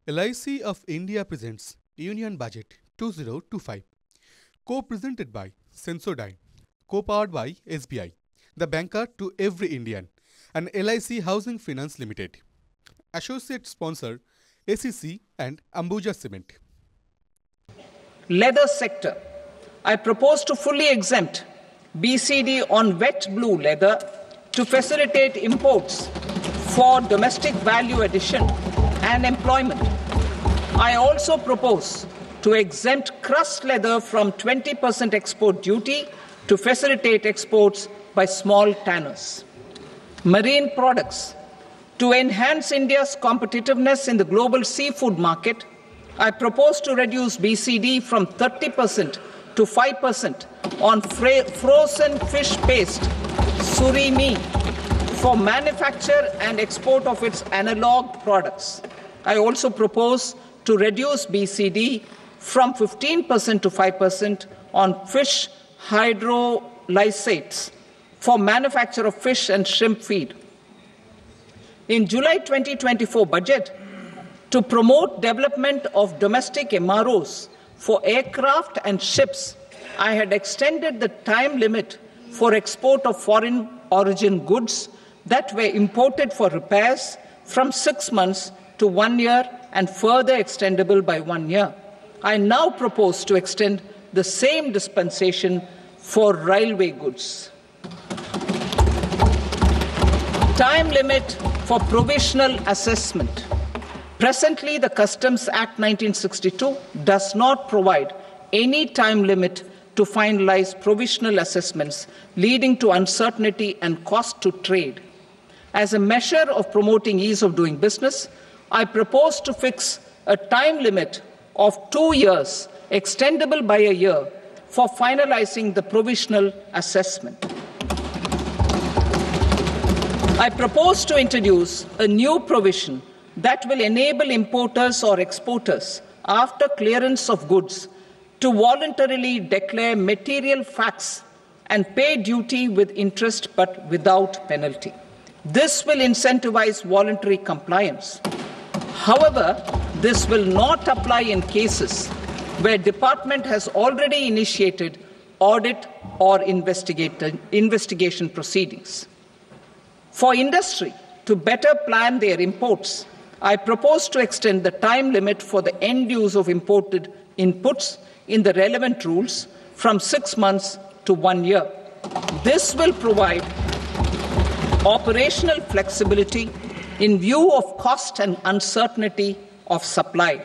LIC of India presents Union Budget 2025, co-presented by Sensodyne, co-powered by SBI, the banker to every Indian, and LIC Housing Finance Limited. Associate sponsor ACC and Ambuja Cement. Leather sector. I propose to fully exempt BCD on wet blue leather to facilitate imports for domestic value addition and employment. I also propose to exempt crust leather from 20% export duty to facilitate exports by small tanners. Marine products. To enhance India's competitiveness in the global seafood market, I propose to reduce BCD from 30% to 5% on frozen fish paste, surimi, for manufacture and export of its analog products. I also propose to reduce BCD from 15% to 5% on fish hydrolysates for manufacture of fish and shrimp feed. In July 2024 budget, to promote development of domestic MROs for aircraft and ships, I had extended the time limit for export of foreign origin goods that were imported for repairs from 6 months to 1 year and further extendable by 1 year. I now propose to extend the same dispensation for railway goods. Time limit for provisional assessment. Presently, the Customs Act 1962 does not provide any time limit to finalize provisional assessments, leading to uncertainty and cost to trade. As a measure of promoting ease of doing business, I propose to fix a time limit of 2 years, extendable by a year, for finalizing the provisional assessment. I propose to introduce a new provision that will enable importers or exporters, after clearance of goods, to voluntarily declare material facts and pay duty with interest but without penalty. This will incentivize voluntary compliance. However, this will not apply in cases where department has already initiated audit or investigation proceedings. For industry to better plan their imports, I propose to extend the time limit for the end use of imported inputs in the relevant rules from 6 months to 1 year. This will provide operational flexibility in view of cost and uncertainty of supply.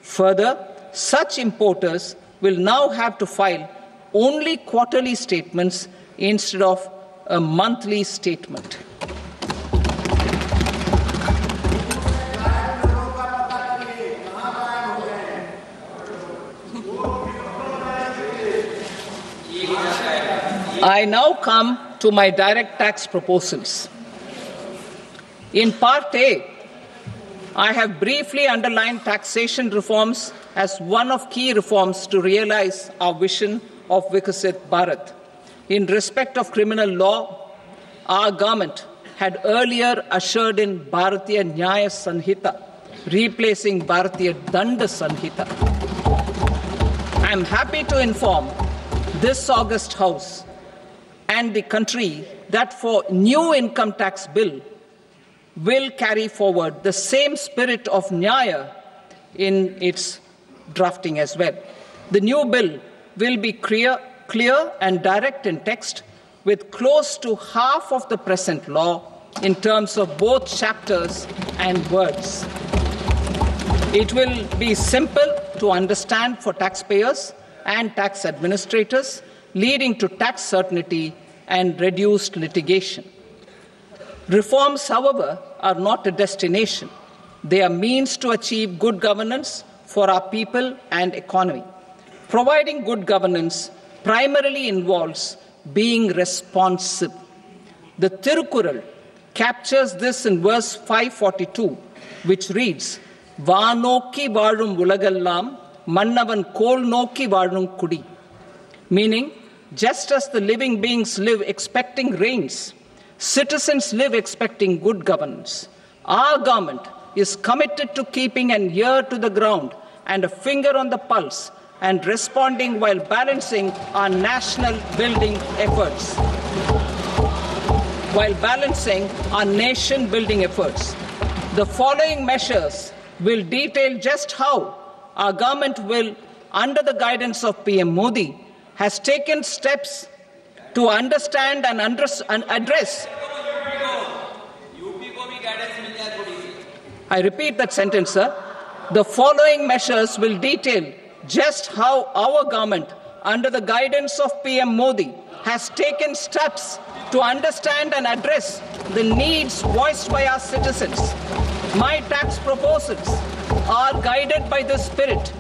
Further, such importers will now have to file only quarterly statements instead of a monthly statement. I now come to my direct tax proposals. In Part A, I have briefly underlined taxation reforms as one of key reforms to realize our vision of Vikasit Bharat. In respect of criminal law, our government had earlier ushered in Bharatiya Nyaya Sanhita, replacing Bharatiya Danda Sanhita. I am happy to inform this august House and the country that for new income tax bill will carry forward the same spirit of Nyaya in its drafting as well. The new bill will be clear and direct in text, with close to half of the present law in terms of both chapters and words. It will be simple to understand for taxpayers and tax administrators, leading to tax certainty and reduced litigation. Reforms, however, are not a destination. They are means to achieve good governance for our people and economy. Providing good governance primarily involves being responsive. The Tirukural captures this in verse 542, which reads, "Vaanokki vaazhum ulagallam, mannavan kol nokki vaazhum kudi," meaning, just as the living beings live expecting rains, citizens live expecting good governance. Our government is committed to keeping an ear to the ground and a finger on the pulse and responding while balancing our national building efforts. The following measures will detail just how our government will, under the guidance of PM Modi, has taken steps to understand and address. I repeat that sentence, sir. The following measures will detail just how our government, under the guidance of PM Modi, has taken steps to understand and address the needs voiced by our citizens. My tax proposals are guided by this spirit